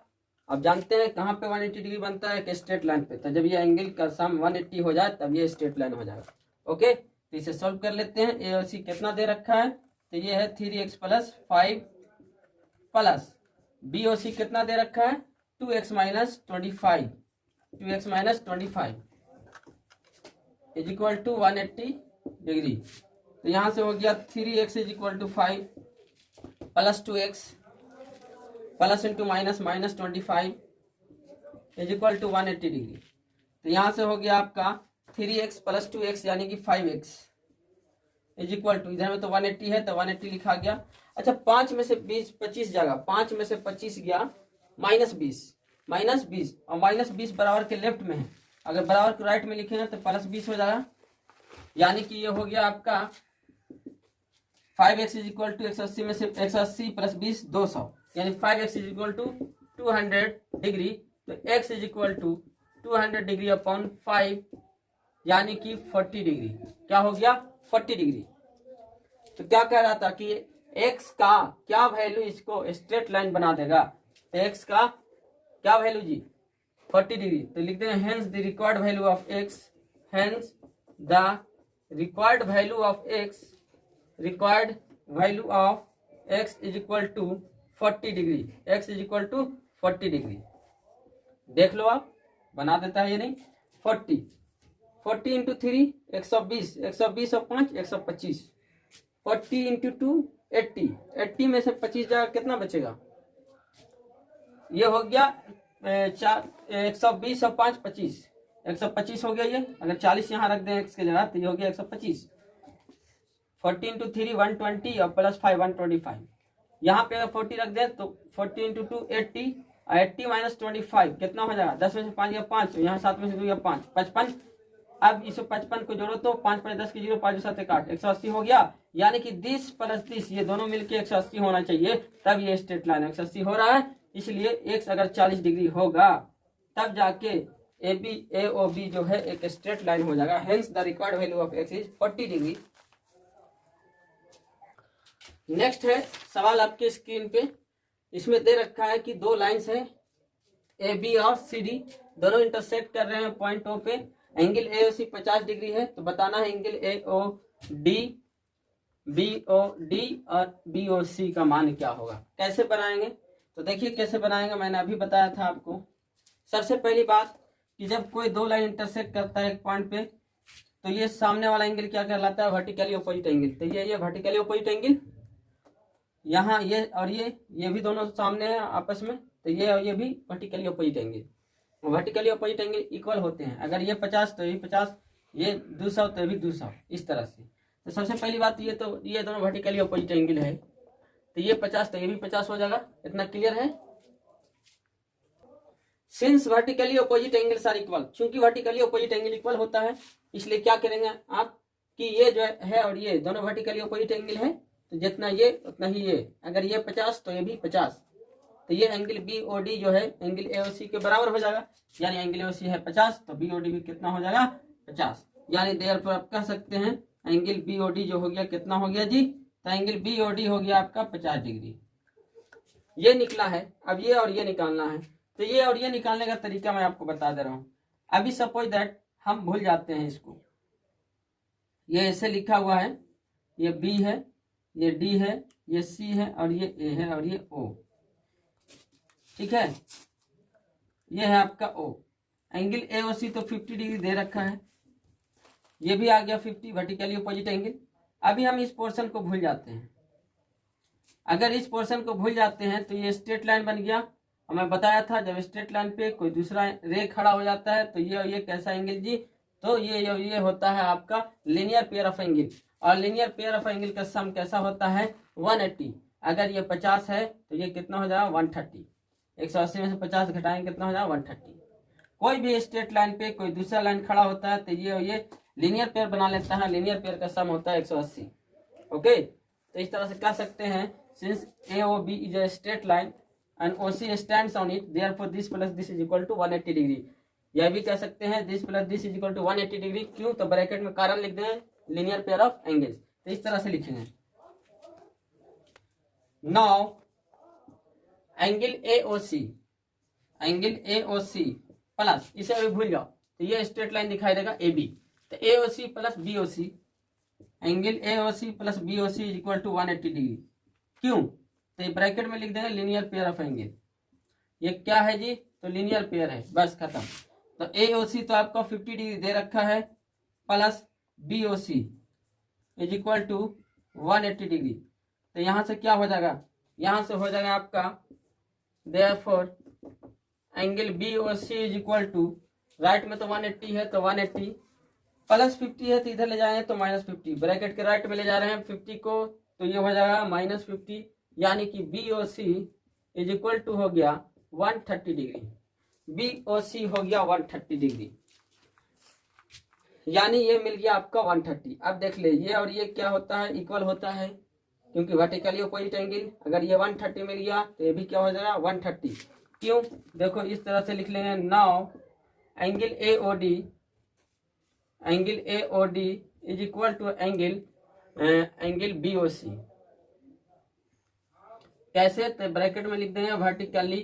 अब जानते हैं कहाँ पे 180 डिग्री बनता है कि स्ट्रेट लाइन पे तो जब ये एंगल का सम 180 हो जाए तब ये स्ट्रेट लाइन हो जाएगा। ओके तो इसे सॉल्व कर लेते हैं। AOC कितना दे रखा है तो ये है 3x प्लस 5 प्लस BOC कितना दे रखा है 2x minus 25 is equal to 180 degree. तो यहाँ से हो गया 3x is equal to 5 plus 2x plus into minus 25 is equal to 180 degree. तो यहाँ से हो गया आपका 3x प्लस 2x यानी कि 5x इज इक्वल टू इधर में तो 180 है तो 180 लिखा गया। अच्छा 5 में से 25 जाएगा 5 में से 25 गया माइनस 20 और माइनस 20 बराबर के लेफ्ट में है अगर बराबर के राइट में लिखेंगे तो प्लस 20 हो जाएगा यानी कि ये हो गया आपका 5x इज इक्वल टू 180 में से 180 प्लस 20 200 यानी 5x is equal to 200 degree. तो x is equal to 200 degree upon 5 यानी कि 40 डिग्री क्या हो गया 40 डिग्री। तो क्या कह रहा था कि x का क्या वैल्यू इसको स्ट्रेट लाइन बना देगा तो x का क्या वैल्यू जी 40 डिग्री। तो लिखते हैं hence the required value of x is equal to 40 degree. देख लो आप बना देता है ये नहीं 40 इंटू 3 120 और 5 125 40 इंटू 2 80 में से 25 जाएगा कितना बचेगा ये हो गया 120 और 5 25 125 हो गया। ये अगर 40 यहाँ रख दें x के जगह तो ये हो गया 125 40 इंटू 3 120 और प्लस 5 125 यहाँ पे अगर 40 रख दें तो 40 इंटू 2 80 और 80 माइनस 25 कितना हो जाएगा 10 में से 5 गया 5 यहाँ 7 में से 2 गया 5 55। अब इस 55 को जोड़ो तो 5 5 10 की 0 5 7 8 180 हो गया यानी कि 10 प्लस 30 ये दोनों मिलके 180 होना चाहिए तब ये स्ट्रेट लाइन 180 हो रहा है। इसलिए x अगर 40 डिग्री होगा तब जाके AOB जो है एक स्ट्रेट लाइन हो जाएगा। Hence the required value of x is 40 degree. Next है सवाल आपके स्क्रीन पे इसमें दे रखा है कि दो लाइंस है AB और CD दोनों इंटरसेक्ट कर रहे हैं पॉइंट O पे एंगल AOC 50 डिग्री है तो बताना है एंगल AOD, BOD और BOC का मान क्या होगा। कैसे बनाएंगे तो देखिए कैसे बनाएंगे, मैंने अभी बताया था आपको। सबसे पहली बात कि जब कोई दो लाइन इंटरसेक्ट करता है एक पॉइंट पे तो ये सामने वाला एंगल क्या कहलाता है, वर्टिकली अपोजिट एंगल। तो ये वर्टिकली अपोजिट एंगल, यहाँ ये और ये भी दोनों सामने हैं आपस में, तो ये और ये भी vertically opposite angle. Vertically opposite angle equal होते हैं, अगर ये 50 तो ये 50, ये 200 तो ये भी 200, इस तरह से। तो सबसे पहली बात ये दोनों वर्टिकली अपोजिट एंगल है, तो ये 50 तो ये भी 50 हो जाएगा। इतना क्लियर है। Since vertically opposite angles are equal, चूंकि वर्टिकली अपोजिट एंगल इक्वल होता है इसलिए क्या करेंगे आप कि ये जो है और ये दोनों वर्टिकली अपोजिट एंगल है, तो जितना ये उतना ही ये, अगर ये 50 तो ये भी 50, तो ये एंगल BOD जो है एंगल AOC के बराबर हो जाएगा। यानी एंगल AOC है 50 तो BOD भी कितना हो जाएगा 50। यानी देयरफॉर आप कह सकते हैं एंगल BOD जो हो गया कितना हो गया जी, तो एंगल BOD हो गया आपका 50 डिग्री। ये निकला है। अब ये और ये निकालना है, तो ये और ये निकालने का तरीका मैं आपको बता दे रहा हूं। अभी सपोज दैट हम भूल जाते हैं इसको, ये ऐसे लिखा हुआ है, ये B है, ये D है, ये C है और ये A है और ये O, ठीक है। ये है आपका O। एंगल AOC तो 50 डिग्री दे रखा है, ये भी आ गया 50 वर्टिकली अपोजिट एंगल। अभी हम इस पोर्शन को भूल जाते हैं। अगर इस पोर्शन को भूल जाते हैं तो ये स्ट्रेट लाइन बन गया। और मैं बताया था जब स्ट्रेट लाइन पे कोई दूसरा रे खड़ा हो जाता है तो ये कैसा एंगल जी, तो ये होता है आपका लीनियर पेयर ऑफ एंगल। और लीनियर पेयर ऑफ एंगल का सम कैसा होता है 180। अगर ये 50 है तो ये कितना हो जाएगा 130। 180 में से 50 घटाएंगे कितना हो जाएगा 130। कोई भी स्ट्रेट लाइन पे कोई दूसरा लाइन खड़ा होता है तो ये लीनियर पेयर बना लेता है। लीनियर पेयर का सम होता है 180। ओके, तो इस तरह से कह सकते हैं since AOB is a straight line and OC stands on it, therefore this plus this is equal to 180 degree. यह भी कह सकते हैं this plus this is equal to 180 degree. क्यों, तो ब्रैकेट में कारण लिख दें लीनियर पेयर ऑफ एंगल्स, तो इस तरह से लिखेंगे। नाउ एंगल AOC प्लस, इसे अभी भूल जाओ, तो ये स्ट्रेट लाइन दिखाई देगा AB, तो AOC plus BOC, angle AOC plus BOC is equal to 180 degree. क्यों, तो ये ब्रैकेट में लिख देंगे लीनियर पेयर ऑफ एंगल। ये क्या है जी, तो लीनियर पेयर है, बस खत्म। तो AOC तो आपका 50 डिग्री दे रखा है plus BOC is equal to 180 degree. तो यहां से क्या हो जाएगा, यहां से हो जाएगा आपका therefore angle BOC is equal to, right में तो 180 है तो 180 प्लस 50 है तो इधर ले जाएंगे तो माइनस 50, ब्रैकेट के राइट में ले जा रहे हैं 50 को, तो ये हो जाएगा माइनस 50। यानी कि BOC इज इक्वल टू हो गया 130 डिग्री। BOC हो गया 130 डिग्री, यानी ये मिल गया आपका 130। अब देख ले ये और ये क्या होता है, इक्वल होता है, क्योंकि वर्टिकली अपोजिट एंगल। अगर ये 130 मिल गया तो ये भी क्या हो जाएगा 130। क्यों, देखो इस तरह से लिख लेंगे। Now angle AOD is equal to angle BOC। कैसे, तो ब्रैकेट में लिख देंगे वर्टिकली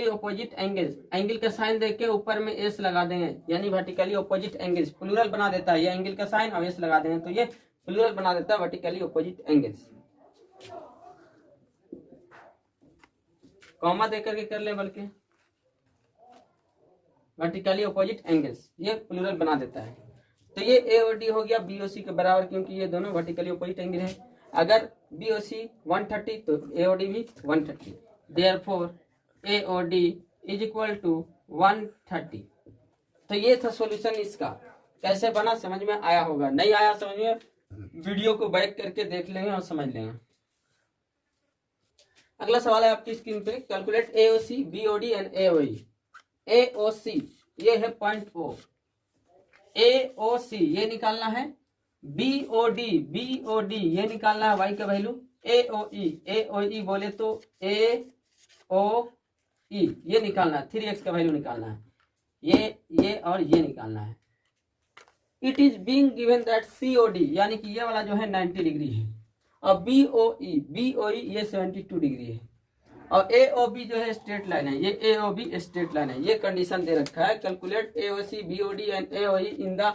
अपोजिट एंगल्स। एंगल का साइन देके ऊपर में एस लगा देंगे, यानी वर्टिकली अपोजिट एंगल्स प्लूरल बना देता है। ये एंगल का साइन और एस लगा देंगे तो ये प्लूरल बना देता है वर्टिकली अपोजिट एंगल्स। कॉमा देकर के कर ले, बल्कि वर्टिकली अपोजिट एंगल्स ये प्लूरल बना देता है। तो ये AOD हो गया BOC के बराबर, क्योंकि ये दोनों वर्टिकली अपोजिट एंगल है। अगर BOC 130 तो AOD भी 130, therefore AOD is equal to 130। तो ये था सॉल्यूशन इसका। कैसे बना समझ में आया होगा, नहीं आया समझ में वीडियो को बैक करके देख लेंगे और समझ लेंगे। अगला सवाल है आपकी स्क्रीन पे, calculate AOC, BOD and AOE। AOC ये है पॉइंट O, AOC ये निकालना है, BOD ये निकालना है y का वैल्यू, AOE बोले तो AOE ये निकालना है, 3x का वैल्यू निकालना है, ये और ये निकालना है। It is being given that COD यानी कि ये वाला जो है 90 डिग्री है और BOE ये 72 डिग्री है। और ए ओ बी जो है स्ट्रेट लाइन है, ये A O B straight line है, ये कंडीशन दे रखा है। Calculate A O C B O D and A O E in the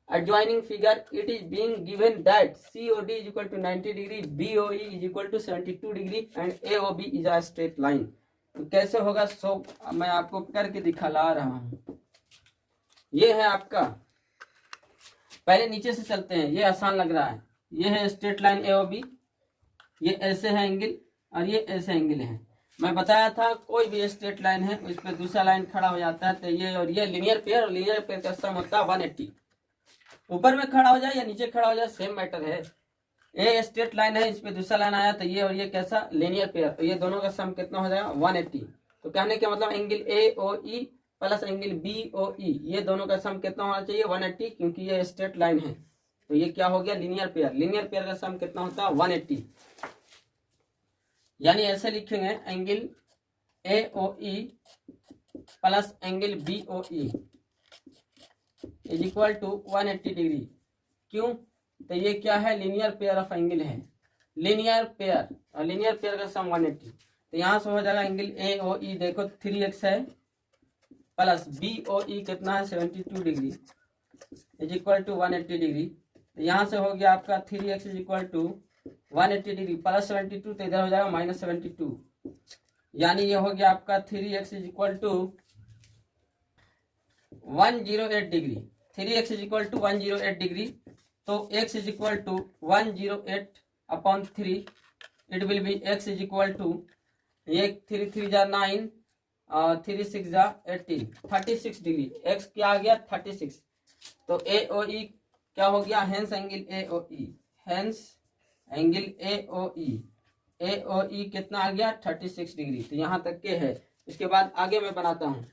adjoining figure. It is being given that COD is equal to 90 degree, BOE is equal to 72 degree and AOB is a straight line. तो कैसे होगा? सो मैं आपको करके दिखला रहा हूँ। ये है आपका, पहले नीचे से चलते हैं, ये आसान लग रहा है। ये है स्ट्रेट लाइन AOB, ये ऐसे है एंगल और ये ऐसे एंगल है। मैं बताया था कोई भी स्ट्रेट लाइन है उस पर दूसरा लाइन खड़ा हो जाता है, तो ये और ये लीनियर पेयर, और लीनियर पेयर का सम होता है 180। ऊपर में खड़ा हो जाए या नीचे खड़ा हो जाए सेम मैटर है। ये स्ट्रेट लाइन है, इस पे दूसरा लाइन आया तो ये और ये कैसा लीनियर पेयर, तो ये दोनों का सम कितना हो जाएगा 180। तो कहने का मतलब angle AOE plus angle BOE, ये दोनों का सम कितना होना चाहिए 180, क्योंकि ये स्ट्रेट लाइन है। तो ये क्या हो गया? Linear pair. लीनियर पेयर का सम कितना होता है 180। यानी ऐसे लिखेंगे angle AOE plus angle BOE is equal to 180 degree. क्यों? तो ये क्या है? लीनियर पेयर ऑफ एंगल है, लीनियर पेयर, और लीनियर पेयर का सम 180। तो यहाँ से हो जाएगा एंगल AOE देखो 3x है प्लस BOE कितना है 72 degree is equal to 180 degree. तो यहाँ से हो गया आपका 3x is equal to 180 degree plus 72, तो इधर हो जाएगा -72। यानी ये हो गया आपका 3x is equal to 108 degree. 3x is equal to 108 degree, तो x is equal to 108 upon 3, it will be x is equal to, ये 3 3 जा 9 और 3 6 जा 18, 36 डिग्री। x क्या आ गया? 36। तो AOE क्या हो गया? Hence angle AOE, hence angle AOE कितना आ गया? 36 डिग्री। तो यहाँ तक के है। इसके बाद आगे मैं बनाता हूँ,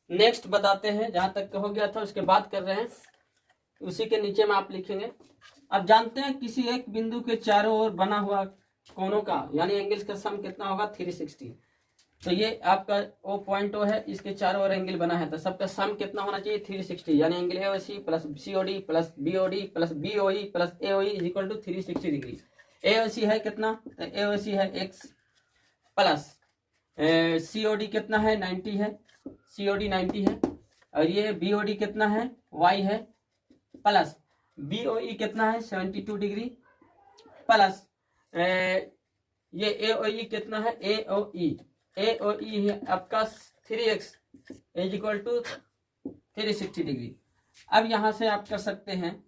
नेक्स्ट बताते हैं। जहां तक हो गया था उसके बाद कर रहे हैं, उसी के नीचे में आप लिखेंगे। अब जानते हैं किसी एक बिंदु के चारों ओर बना हुआ कोनों का यानी एंगल्स का सम कितना होगा? 360। तो ये आपका O पॉइंट O है, इसके चारों ओर एंगल बना है, तो सबका सम कितना होना चाहिए? 360। यानी angle AOC plus COD plus BOD plus BOE plus AOE is equal to 360 degree. AOC है कितना? तो AOC है x प्लस COD कितना है? 90 है, COD 90 है, और ये BOD कितना है? y है, प्लस BOE कितना है? 72 डिग्री, प्लस ये AOE कितना है? AOE है आपका 3x is equal to 360 degree. अब यहां से आप कर सकते हैं,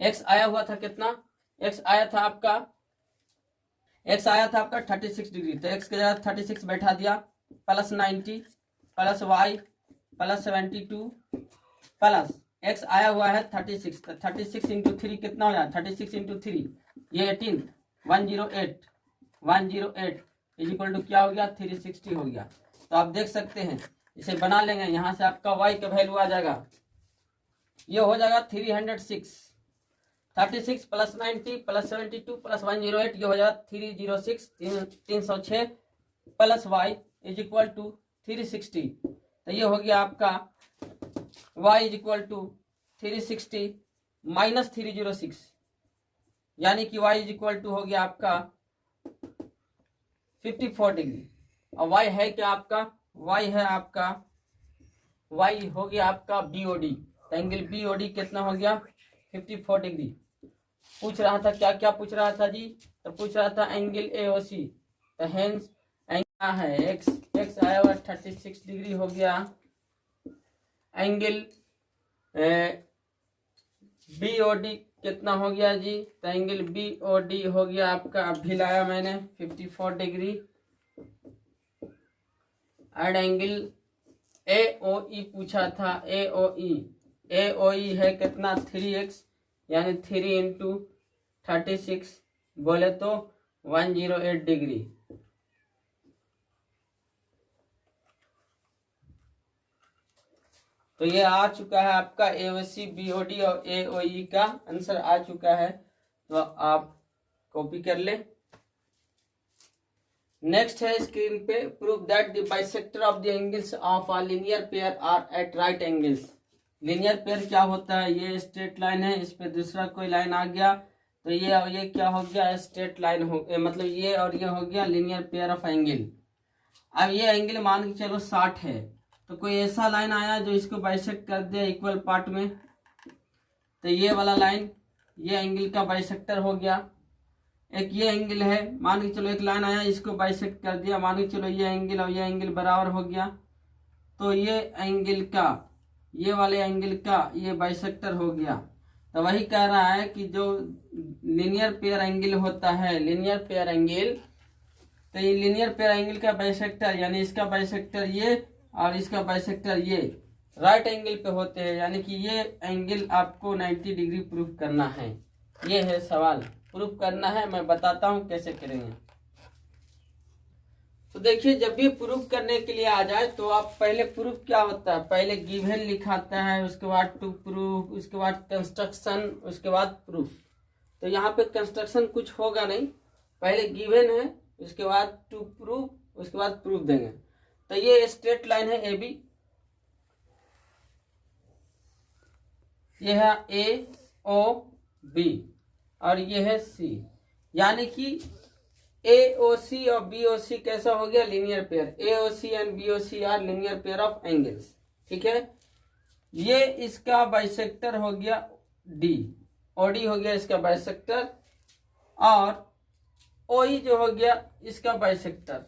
x आया हुआ था कितना? x आया था आपका 36 डिग्री, तो x के जगह 36 बैठा दिया, plus 90 plus y plus 72 plus x आया हुआ है 36, तो 36 इंटू 3 कितना हो जाए? 36 इंटू 3 ये 18, 108 इज इक्वल टू क्या हो गया? 360 हो गया। तो आप देख सकते हैं, इसे बना लेंगे, यहाँ से आपका y का वैल्यू आ जाएगा, ये हो जाएगा 306, 36 प्लस 90 प्लस 72 प्लस 108, ये हो जाएगा 306, 306 plus y is equal to 360। तो ये हो गया आपका y is equal to 360 minus 306, यानी कि y इज इक्वल टू हो गया आपका 54 डिग्री। और y है क्या आपका? y है आपका, y हो गया आपका BOD। तो एंगल BOD कितना हो गया? 54 डिग्री। पूछ रहा था क्या क्या पूछ रहा था जी? तो पूछ रहा था एंगल AOC, तो हेंस एंगल है x आया हुआ 36 डिग्री हो गया। एंगल BOD कितना हो गया जी? तो एंगल BOD हो गया आपका, अभी लाया मैंने 54 डिग्री। एंड एंगल AOE पूछा था, AOE है कितना? 3x, यानी 3 इंटू 36 बोले तो 108 डिग्री। तो ये आ चुका है आपका AOC BOD और AOE का आंसर आ चुका है, तो आप कॉपी कर ले। नेक्स्ट है स्क्रीन पे, prove that the bisector of the angles of a linear pair are at right angles. Linear pair क्या होता है? ये स्ट्रेट लाइन है, इस पे दूसरा कोई लाइन आ गया तो ये क्या हो गया, स्ट्रेट लाइन हो, मतलब ये और ये हो गया लीनियर पेयर ऑफ एंगल। अब ये एंगल मान के चलो 60 है, तो कोई ऐसा लाइन आया जो इसको बाइसेक्ट कर दिया इक्वल पार्ट में, तो ये वाला लाइन ये एंगल का बाइसेक्टर हो गया। एक ये एंगल है, मान के चलो एक लाइन आया इसको बाइसेक्ट कर दिया, मान के चलो ये एंगल और ये एंगल बराबर हो गया, तो ये एंगल का ये वाले एंगल का ये बाइसेक्टर हो गया। तो वही कह रहा है कि जो लीनियर पेयर एंगल होता है, लीनियर पेयर एंगल, तो ये लीनियर पेयर एंगल का बाइसेक्टर यानी इसका बाइसेक्टर ये और इसका बाइसेक्टर ये राइट एंगल पे होते हैं, यानी कि ये एंगल आपको 90 डिग्री प्रूफ करना है। ये है सवाल, प्रूफ करना है, मैं बताता हूँ कैसे करेंगे। तो देखिए, जब भी प्रूफ करने के लिए आ जाए तो आप पहले प्रूफ क्या होता है, पहले गिवन लिखाता है, उसके बाद टू प्रूफ, उसके बाद कंस्ट्रक्शन, उसके बाद प्रूफ। तो यहाँ पे कंस्ट्रक्शन कुछ होगा नहीं, पहले गिवन है, उसके बाद टू प्रूफ, उसके बाद प्रूफ देंगे। तो ये स्ट्रेट लाइन है ए बी, ये है ए ओ बी और ये है सी, यानी कि ए ओ सी और बी ओ सी कैसा हो गया, linear pair. A O C and B O C are linear pair of angles, ठीक है। ये इसका बाइसेक्टर हो गया डी, ओडी हो गया इसका बाइसेक्टर, और ओई जो हो गया इसका बाइसेक्टर,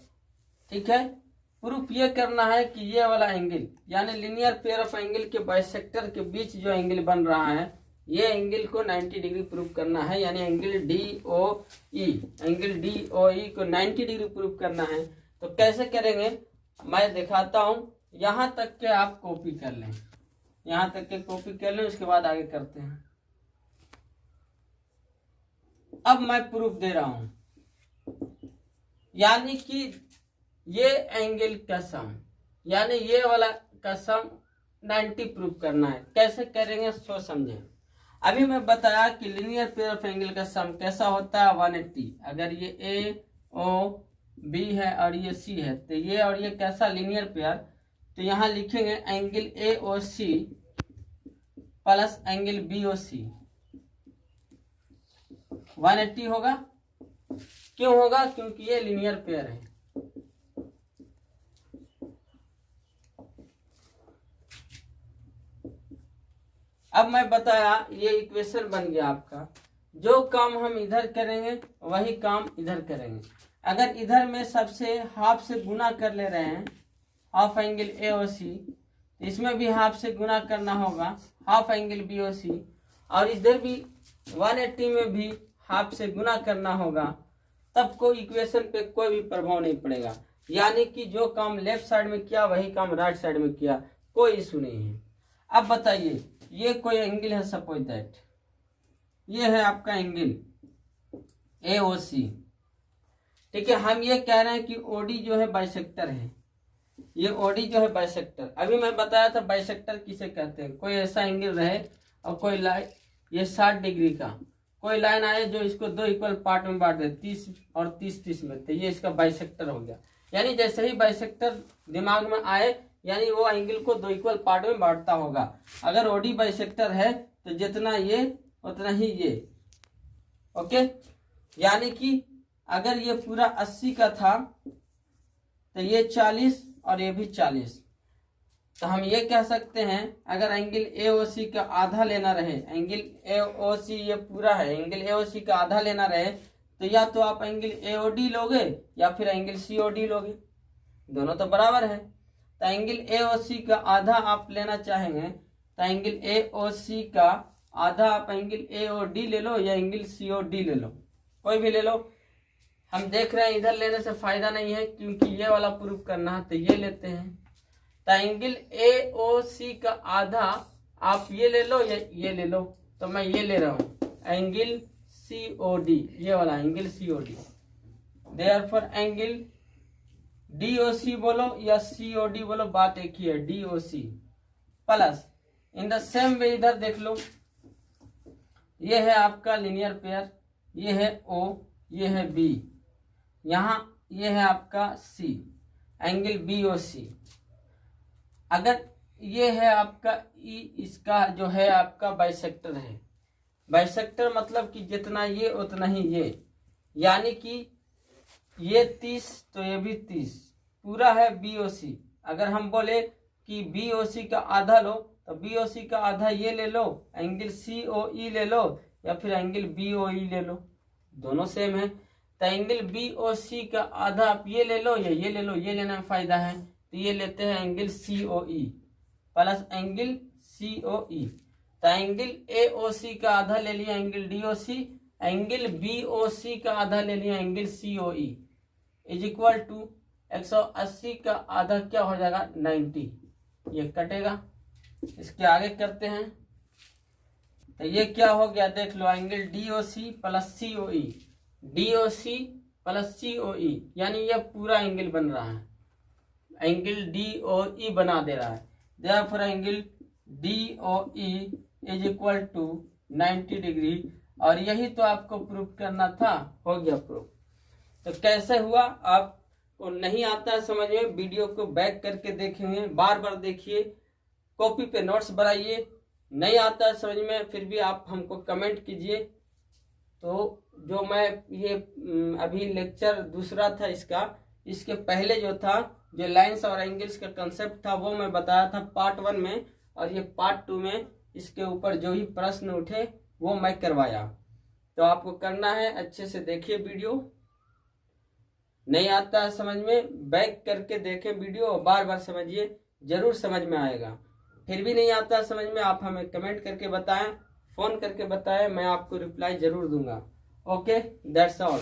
ठीक है। प्रूफ ये करना है कि ये वाला एंगल यानी लीनियर पेयर ऑफ एंगल के बाइसेक्टर के बीच जो एंगल बन रहा है, ये एंगल को 90 डिग्री प्रूफ करना है, यानी एंगल डी ओ ई, एंगल डी ओ ई को 90 डिग्री प्रूफ करना है। तो कैसे करेंगे मैं दिखाता हूं, यहां तक के आप कॉपी कर लें, यहां तक के कॉपी कर लें, उसके बाद आगे करते हैं। अब मैं प्रूफ दे रहा हूं, यानी कि ये एंगल का सम, यानी ये वाला का सम 90 प्रूफ करना है। कैसे करेंगे सो समझे। अभी मैं बताया कि लीनियर पेयर ऑफ एंगल का सम कैसा होता है 180। अगर ये ए ओ बी है और ये सी है, तो ये और ये कैसा लीनियर पेयर, तो यहाँ लिखेंगे angle A O C plus angle B O C 180 होगा। क्यों होगा, क्योंकि ये लीनियर पेयर है। अब मैं बताया ये इक्वेशन बन गया आपका। जो काम हम इधर करेंगे वही काम इधर करेंगे। अगर इधर में सबसे हाफ से गुना कर ले रहे हैं, हाफ एंगल ए ओ सी, इसमें भी हाफ से गुना करना होगा, हाफ एंगल बी ओ सी, और इधर भी 180 में भी हाफ से गुना करना होगा, तब कोई इक्वेशन पे कोई भी प्रभाव नहीं पड़ेगा। यानी कि जो काम लेफ्ट साइड में किया वही काम राइट साइड में किया, कोई इशू नहीं है। अब बताइए, ये कोई एंगल है, सपोज दैट ये है आपका एंगल ए ओ सी, ठीक है। हम ये कह रहे हैं कि ओडी जो है बाइसेक्टर है, ये ओडी जो है बाइसेक्टर। अभी मैं बताया था बाइसेक्टर किसे कहते हैं, कोई ऐसा एंगल रहे और कोई लाइन ये 60 डिग्री का कोई लाइन आए जो इसको दो इक्वल पार्ट में बांट दे, 30 और 30 में, तो ये इसका बाइसेक्टर हो गया। यानी जैसे ही बाइसेक्टर दिमाग में आए, यानी वो एंगल को दो इक्वल पार्ट में बांटता होगा। अगर ओडी बाइसेक्टर है तो जितना ये उतना ही ये, ओके। यानी कि अगर ये पूरा 80 का था तो ये 40 और ये भी 40, तो हम ये कह सकते हैं अगर एंगल ए ओ सी का आधा लेना रहे, एंगल ए ओ सी ये पूरा है, एंगल ए ओ सी का आधा लेना रहे, तो या तो आप एंगल ए ओ डी लोगे या फिर एंगल सी ओ डी लोगे, दोनों तो बराबर है। तो एंगल ए ओ सी का आधा आप लेना चाहेंगे तो एंगल ए ओ सी का आधा आप एंगल ए ओ डी ले लो या एंगल सी ओ डी ले लो, कोई भी ले लो। हम देख रहे हैं इधर लेने से फायदा नहीं है क्योंकि ये वाला प्रूफ करना है, तो ये लेते हैं। तो एंगल ए ओ सी का आधा आप ये ले लो या ये ले लो, तो मैं ये ले रहा हूँ एंगल सी ओ डी, ये वाला angle C O D. Therefore angle D O C बोलो या सी ओ डी बोलो, बात एक ही है, D O C plus in the same way इधर देख लो, ये है आपका लीनियर पेयर, ये है ओ, ये है बी, यहाँ ये है आपका सी, एंगल बी ओ सी। अगर ये है आपका ई, इसका जो है आपका बाइसेक्टर है, बाइसेक्टर मतलब कि जितना ये उतना ही ये, यानी कि ये 30 तो ये भी 30 पूरा है BOC। अगर हम बोले कि BOC का आधा लो तो BOC का आधा ये ले लो, एंगल COE ले लो, या फिर एंगल BOE ले लो, दोनों सेम है। तो एंगल BOC का आधा आप ये ले लो या ये ले लो, ये लेने में फायदा है, तो ये लेते हैं angle COE plus angle COE। तो एंगल AOC का आधा ले लिया एंगल DOC, एंगल BOC का आधा ले लिया angle COE is equal to 180 का आधा क्या हो जाएगा 90, ये कटेगा। इसके आगे करते हैं, तो ये क्या हो गया देख लो, angle DOC plus COE, DOC plus COE, यानी ये पूरा एंगल बन रहा है, एंगल DOE बना दे रहा है। Therefore angle DOE is equal to 90 degree. और यही तो आपको प्रूफ करना था, हो गया प्रूफ। तो कैसे हुआ, आपको नहीं आता है समझ में, वीडियो को बैक करके देखेंगे, बार बार देखिए, कॉपी पे नोट्स बनाइए। नहीं आता है समझ में फिर भी आप हमको कमेंट कीजिए। तो जो मैं ये अभी लेक्चर दूसरा था इसके पहले जो था, जो लाइंस और एंगल्स का कंसेप्ट था, वो मैं बताया था पार्ट 1 में, और ये पार्ट 2 में इसके ऊपर जो ही प्रश्न उठे वो मैं करवाया। तो आपको करना है, अच्छे से देखिए वीडियो। नहीं आता है समझ में, बैक करके देखें वीडियो, बार बार समझिए, जरूर समझ में आएगा। फिर भी नहीं आता है समझ में, आप हमें कमेंट करके बताएं, फोन करके बताएं, मैं आपको रिप्लाई जरूर दूंगा। Okay, that's all.